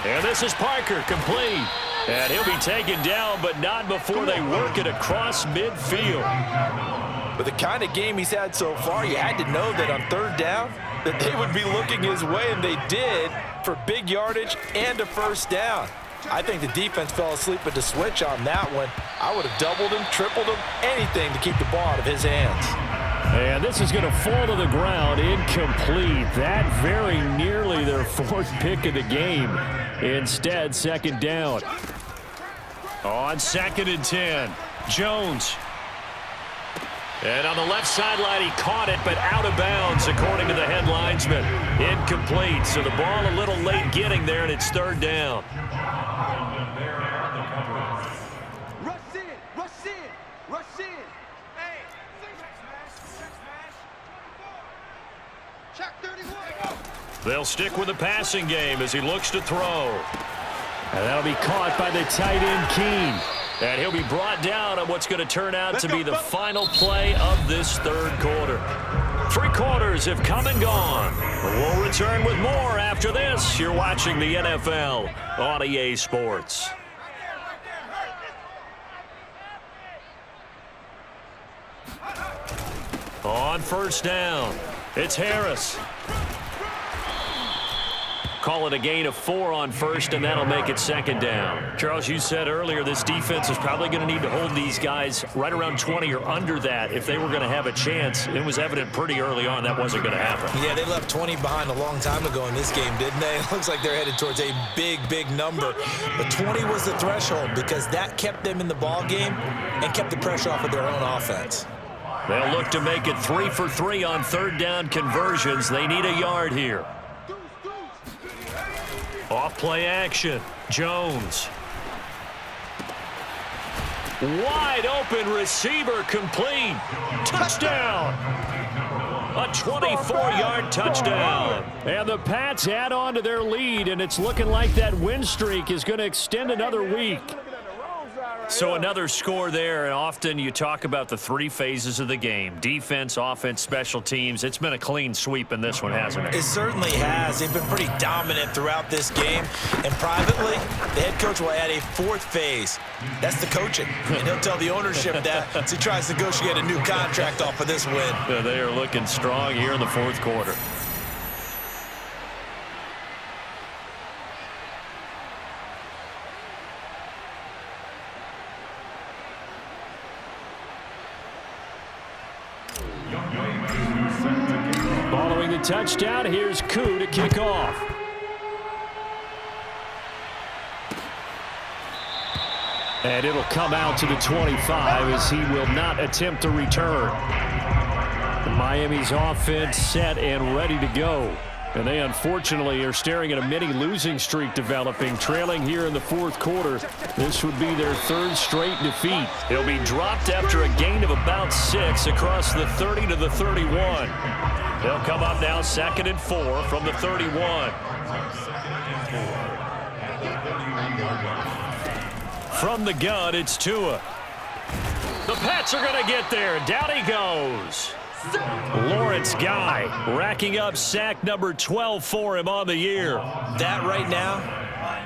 S1: And this is Parker, complete. And he'll be taken down, but not before they work it across midfield.
S2: With the kind of game he's had so far, you had to know that on 3rd down that they would be looking his way, and they did, for big yardage and a 1st down. I think the defense fell asleep at the switch on that one. I would have doubled him, tripled him, anything to keep the ball out of his hands.
S3: And this is going to fall to the ground, incomplete. That very nearly their 4th pick of the game. Instead, 2nd down.
S1: On 2nd and 10, Jones. And on the left sideline, he caught it, but out of bounds, according to the head linesman. Incomplete, so the ball a little late getting there, and it's 3rd down.
S6: Rush in, rush in, rush in. Hey, check 31.
S1: They'll stick with the passing game as he looks to throw.
S3: And that'll be caught by the tight end, Keene.
S1: And he'll be brought down on what's going to turn out to be the final play of this 3rd quarter. 3 quarters have come and gone. We'll return with more after this. You're watching the NFL on EA Sports. On 1st down, it's Harris. Call it a gain of 4 on first, and that'll make it second down. Charles, you said earlier this defense is probably going to need to hold these guys right around 20 or under that if they were going to have a chance. It was evident pretty early on that wasn't going to happen.
S2: Yeah, they left 20 behind a long time ago in this game, didn't they? It looks like they're headed towards a big, big number. But 20 was the threshold because that kept them in the ball game and kept the pressure off of their own offense.
S1: They'll look to make it 3 for 3 on third down conversions. They need a yard here. Off play action. Jones. Wide open receiver complete. Touchdown. A 24-yard touchdown.
S3: And the Pats add on to their lead, and it's looking like that win streak is going to extend another week.
S1: So another score there, and often you talk about the 3 phases of the game. Defense, offense, special teams. It's been a clean sweep in this one, hasn't it?
S2: It certainly has. They've been pretty dominant throughout this game. And privately, the head coach will add a 4th phase. That's the coaching. And he'll tell the ownership that as he tries to negotiate a new contract off of this win.
S1: Yeah, they are looking strong here in the 4th quarter.
S3: Following the touchdown, here's Koo to kick off. And it'll come out to the 25 as he will not attempt to return. Miami's offense set and ready to go. And they unfortunately are staring at a mini losing streak developing, trailing here in the 4th quarter. This would be their 3rd straight defeat.
S1: He'll be dropped after a gain of about 6 across the 30 to the 31. They'll come up now 2nd and 4 from the 31. From the gun, it's Tua. The Pats are going to get there. Down he goes. Lawrence Guy racking up sack number 12 for him on the year.
S2: That right now,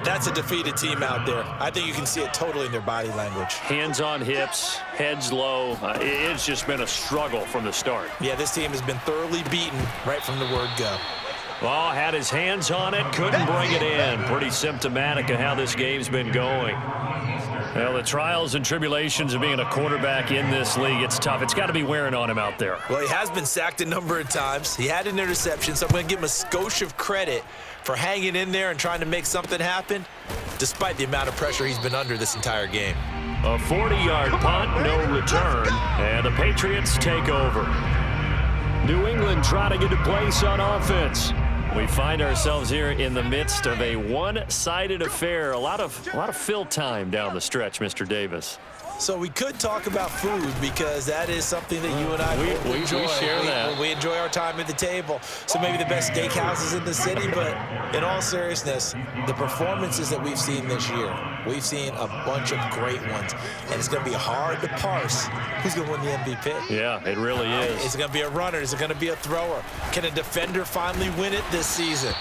S2: that's a defeated team out there. I think you can see it totally in their body language.
S1: Hands on hips, heads low. It's just been a struggle from the start.
S2: Yeah, this team has been thoroughly beaten right from the word go.
S1: Well, had his hands on it, couldn't bring it in. Pretty symptomatic of how this game's been going. Well, the trials and tribulations of being a quarterback in this league, it's tough. It's got to be wearing on him out there.
S2: Well, he has been sacked a number of times. He had an interception, so I'm going to give him a skosh of credit for hanging in there and trying to make something happen, despite the amount of pressure he's been under this entire game.
S1: A 40-yard punt, no return, and the Patriots take over.
S3: New England trying to get a place on offense.
S1: We find ourselves here in the midst of a one-sided affair. A lot of fill time down the stretch, Mr. Davis.
S2: So we could talk about food because that is something that you and I
S1: we
S2: enjoy.
S1: We share that.
S2: We enjoy our time at the table. So maybe the best steakhouses in the city, but in all seriousness, the performances that we've seen this year, we've seen a bunch of great ones. And it's going to be hard to parse who's going to win the MVP.
S1: Yeah, it really is.
S2: Is it going to be a runner? Is it going to be a thrower? Can a defender finally win it this season?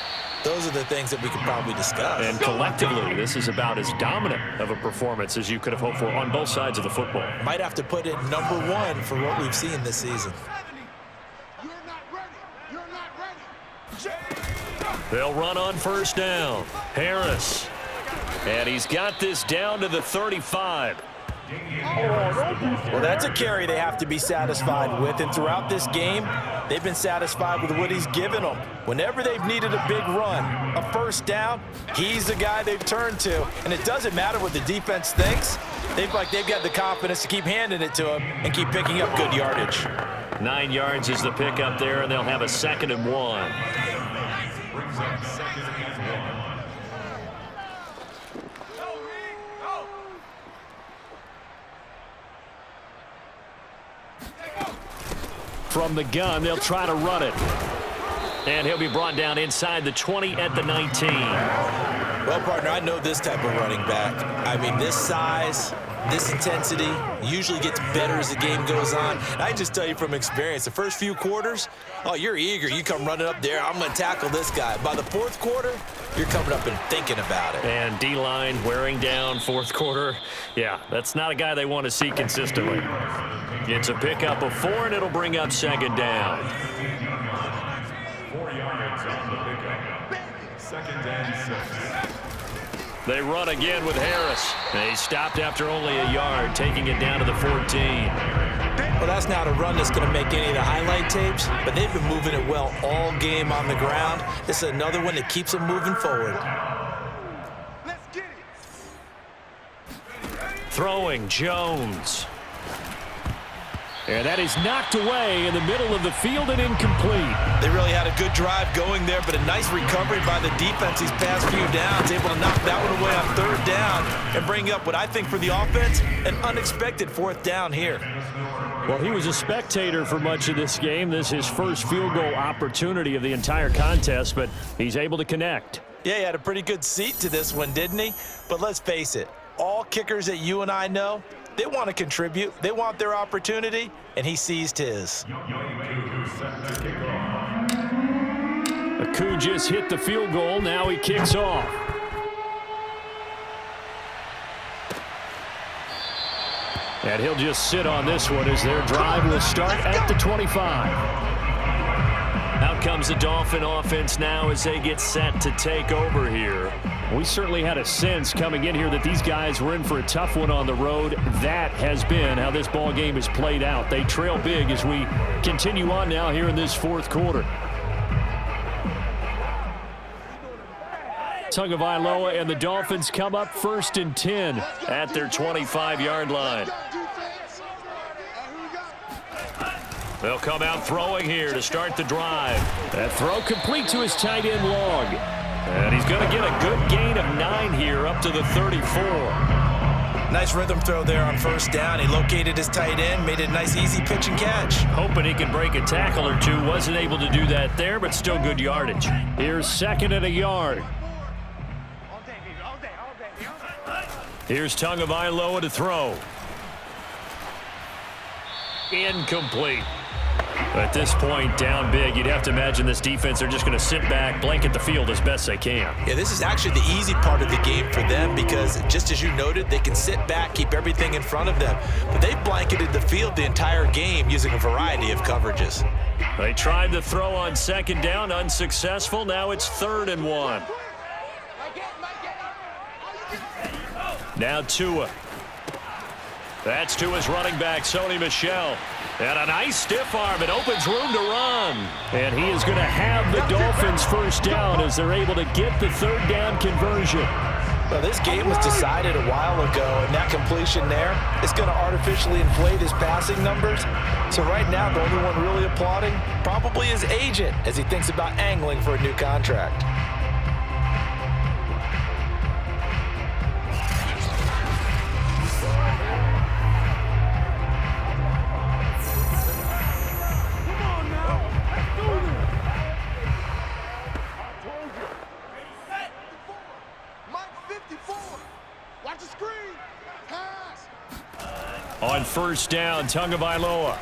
S2: Those are the things that we could probably discuss.
S1: And collectively, this is about as dominant of a performance as you could have hoped for on both sides of the football.
S2: Might have to put it number 1 for what we've seen this season.
S6: You're not ready. You're not ready.
S1: They'll run on first down. Harris. And he's got this down to the 35.
S2: Well, that's a carry they have to be satisfied with, and throughout this game, they've been satisfied with what he's given them. Whenever they've needed a big run, a first down, he's the guy they've turned to, and it doesn't matter what the defense thinks. They've got the confidence to keep handing it to him and keep picking up good yardage.
S1: 9 yards is the pickup there, and they'll have a 2nd and 1.
S3: From the gun, they'll try to run it.
S1: And he'll be brought down inside the 20 at the 19.
S2: Well, partner, I know this type of running back. I mean, this size, this intensity usually gets better as the game goes on. And I just tell you from experience, the first few quarters, oh, you're eager. You come running up there, I'm going to tackle this guy. By the 4th quarter, you're coming up and thinking about it.
S1: And D-line wearing down 4th quarter. Yeah, that's not a guy they want to see consistently. It's a pickup of 4, and it'll bring up 2nd down.
S6: 4 yards on the pickup. 2nd down.
S1: They run again with Harris. They stopped after only a yard, taking it down to the 14.
S2: Well, that's not a run that's going to make any of the highlight tapes, but they've been moving it well all game on the ground. This is another one that keeps them moving forward.
S6: Let's get it.
S1: Throwing Jones.
S3: And that is knocked away in the middle of the field and incomplete.
S2: They really had a good drive going there, but a nice recovery by the defense these past few downs, able to knock that one away on third down and bring up what I think for the offense, an unexpected fourth down here.
S3: Well, he was a spectator for much of this game. This is his first field goal opportunity of the entire contest, but he's able to connect.
S2: Yeah, he had a pretty good seat to this one, didn't he? But let's face it, all kickers that you and I know, they want to contribute. They want their opportunity, and he seized his.
S3: Aku just hit the field goal. Now he kicks off. And he'll just sit on this one as their drive will start at the 25.
S1: Out comes the Dolphin offense now as they get set to take over here.
S3: We certainly had a sense coming in here that these guys were in for a tough one on the road. That has been how this ball game has played out. They trail big as we continue on now here in this fourth quarter. Tagovailoa and the Dolphins come up 1st and 10
S1: at their 25-yard line. They'll come out throwing here to start the drive.
S3: That throw complete to his tight end Long.
S1: And he's going to get a good gain of 9 here up to the 34.
S2: Nice rhythm throw there on first down. He located his tight end, made it a nice easy pitch and catch.
S1: Hoping he can break a tackle or two. Wasn't able to do that there, but still good yardage.
S3: Here's 2nd and a yard.
S1: Here's Tagovailoa to throw. Incomplete. At this point, down big, you'd have to imagine this defense, they're just going to sit back, blanket the field as best they can.
S2: Yeah, this is actually the easy part of the game for them because, just as you noted, they can sit back, keep everything in front of them. But they've blanketed the field the entire game using a variety of coverages.
S1: They tried the throw on 2nd down, unsuccessful. Now it's 3rd and 1. Now Tua. That's Tua's running back, Sony Michel. And a nice stiff arm. It opens room to run.
S3: And he is going to have the Dolphins first down as they're able to get the 3rd down conversion.
S2: Well, this game was decided a while ago, and that completion there is going to artificially inflate his passing numbers. So right now, the only one really applauding probably his agent as he thinks about angling for a new contract.
S1: On first down, Tagovailoa.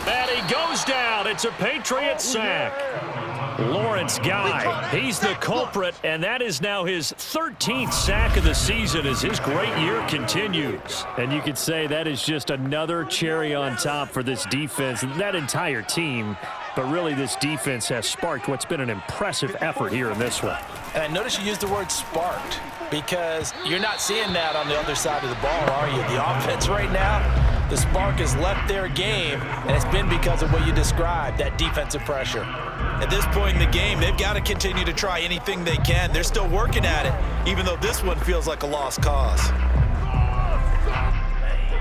S1: And he goes down. It's a Patriot sack. Lawrence Guy, he's the culprit, and that is now his 13th sack of the season as his great year continues.
S3: And you could say that is just another cherry on top for this defense and that entire team. But really, this defense has sparked what's been an impressive effort here in this one.
S2: And I notice you used the word sparked because you're not seeing that on the other side of the ball, are you? The offense right now, the spark has left their game, and it's been because of what you described, that defensive pressure. At this point in the game, they've got to continue to try anything they can. They're still working at it, even though this one feels like a lost cause.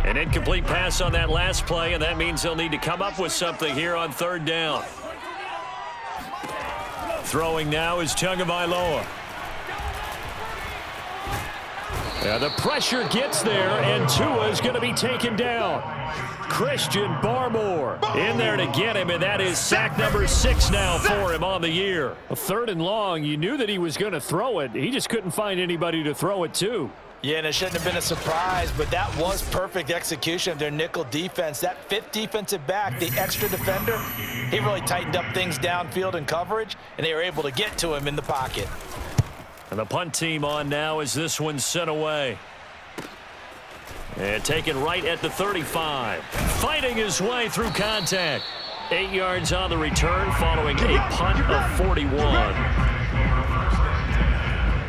S1: An incomplete pass on that last play, and that means they'll need to come up with something here on 3rd down. Throwing now is Tagovailoa.
S3: Yeah, the pressure gets there, and Tua is going to be taken down. Christian Barmore in there to get him, and that is sack number 6 now for him on the year. A 3rd and long, you knew that he was going to throw it. He just couldn't find anybody to throw it to.
S2: Yeah, and it shouldn't have been a surprise, but that was perfect execution of their nickel defense. That 5th defensive back, the extra defender, he really tightened up things downfield in coverage, and they were able to get to him in the pocket.
S1: And the punt team on now as this one's sent away. And taken right at the 35. Fighting his way through contact. 8 yards on the return following a punt of 41.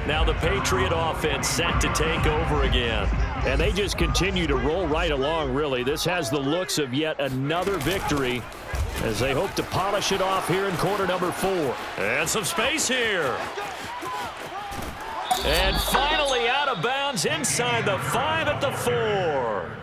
S1: Now the Patriot offense set to take over again.
S3: And they just continue to roll right along, really. This has the looks of yet another victory as they hope to polish it off here in quarter number 4.
S1: And some space here. And finally out of bounds inside the 5 at the 4.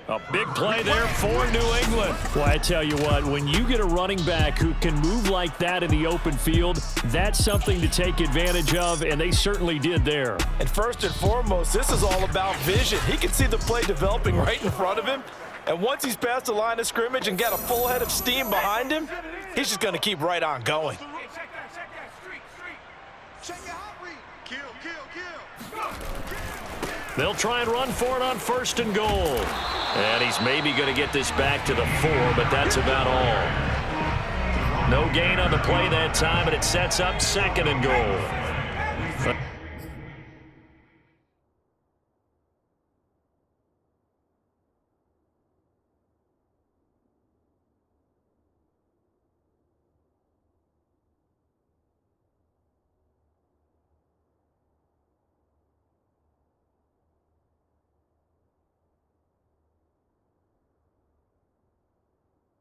S1: A big play there for New England.
S3: Well, I tell you what, when you get a running back who can move like that in the open field, that's something to take advantage of, and they certainly did there.
S2: And first and foremost, this is all about vision. He can see the play developing right in front of him, and once he's past the line of scrimmage and got a full head of steam behind him, he's just going to keep right on going.
S1: They'll try and run for it on 1st and goal. And he's maybe going to get this back to the 4, but that's about all. No gain on the play that time, and it sets up 2nd and goal.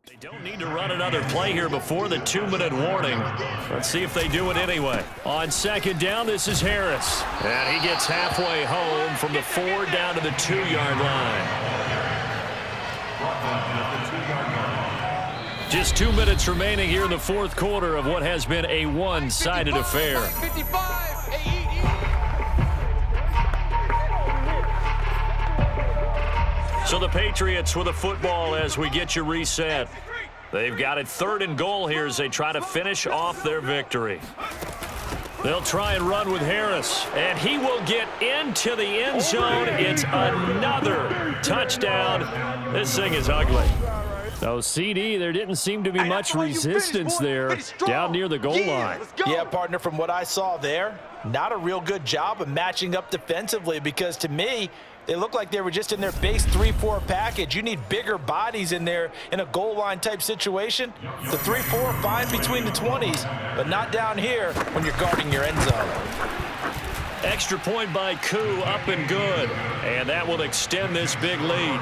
S1: They don't need to run another play here before the 2-minute warning. Let's see if they do it anyway. On 2nd down, this is Harris. And he gets halfway home from the 4 down to the 2-yard line. Just 2 minutes remaining here in the 4th quarter of what has been a one-sided affair.
S6: 55.
S1: So the Patriots with a football as we get you reset. They've got it 3rd and goal here as they try to finish off their victory. They'll try and run with Harris, and he will get into the end zone. It's another touchdown. This thing is ugly.
S3: So, CD, there didn't seem to be much resistance there down near the goal line.
S2: Yeah, partner, from what I saw there, not a real good job of matching up defensively because to me, they look like they were just in their base 3-4 package. You need bigger bodies in there in a goal line type situation. The 3-4 fine between the 20s, but not down here when you're guarding your end zone.
S1: Extra point by Koo, up and good. And that will extend this big lead.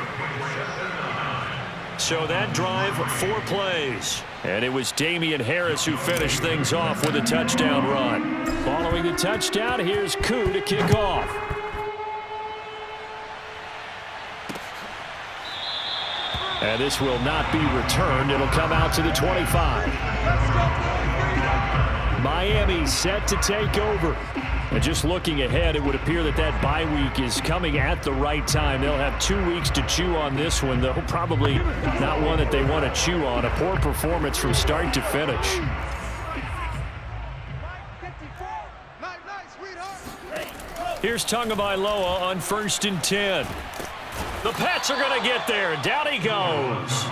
S1: So that drive, 4 plays. And it was Damian Harris who finished things off with a touchdown run.
S3: Following the touchdown, here's Koo to kick off. And this will not be returned. It'll come out to the 25. Miami set to take over. And just looking ahead, it would appear that that bye week is coming at the right time. They'll have 2 weeks to chew on this one, though probably not one that they want to chew on. A poor performance from start to finish. Here's Tagovailoa on 1st and 10.
S1: The Pats are going to get there. Down he goes.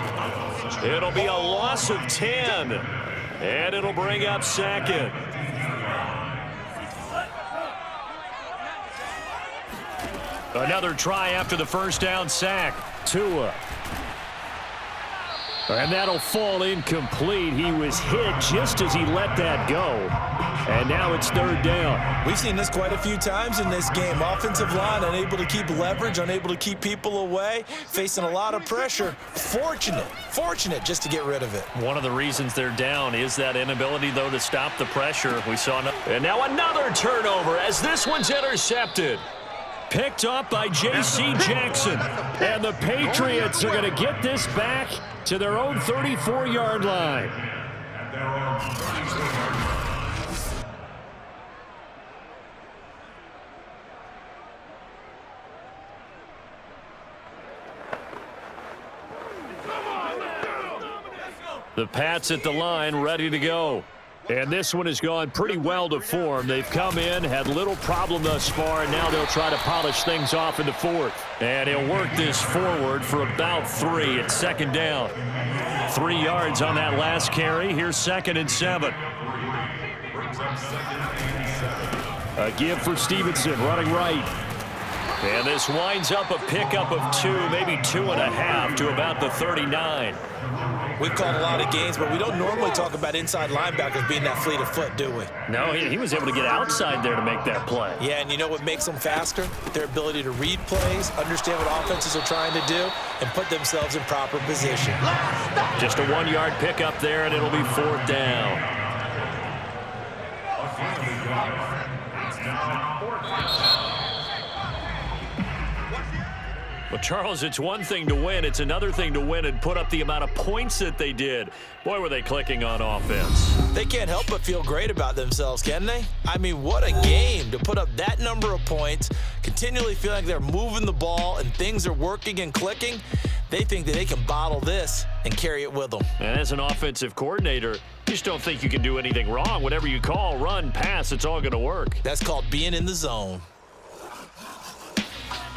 S1: It'll be a loss of 10. And it'll bring up 2nd. Another try after the 1st down sack.
S3: Tua. And that'll fall incomplete. He was hit just as he let that go. And now it's 3rd down.
S2: We've seen this quite a few times in this game. Offensive line unable to keep leverage, unable to keep people away, facing a lot of pressure. Fortunate just to get rid of it.
S1: One of the reasons they're down is that inability, though, to stop the pressure. We saw, and now another turnover as this one's intercepted.
S3: Picked up by J.C. Jackson. And the Patriots are going to get this back to their own 34-yard line.
S1: The Pats at the line, ready to go.
S3: And this one has gone pretty well to form. They've come in, had little problem thus far, and now they'll try to polish things off in the 4th.
S1: And he'll work this forward for about 3 at 2nd down. 3 yards on that last carry. Here's 2nd and 7.
S3: A give for Stevenson, running right.
S1: And this winds up a pickup of 2, maybe 2.5 to about the 39.
S2: We've called a lot of games, but we don't normally talk about inside linebackers being that fleet of foot, do we?
S3: No, he was able to get outside there to make that play.
S2: Yeah, and you know what makes them faster? Their ability to read plays, understand what offenses are trying to do, and put themselves in proper position.
S1: Just a 1-yard pickup there, and it'll be 4th down. Well, Charles, it's one thing to win. It's another thing to win and put up the amount of points that they did. Boy, were they clicking on offense.
S2: They can't help but feel great about themselves, can they? I mean, what a game to put up that number of points, continually feeling like they're moving the ball and things are working and clicking. They think that they can bottle this and carry it with them.
S1: And as an offensive coordinator, you just don't think you can do anything wrong. Whatever you call, run, pass, it's all going to work.
S2: That's called being in the zone.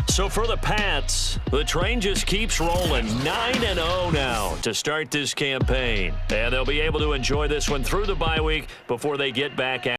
S1: So for the Pats, the train just keeps rolling. 9-0 now to start this campaign. And they'll be able to enjoy this one through the bye week before they get back at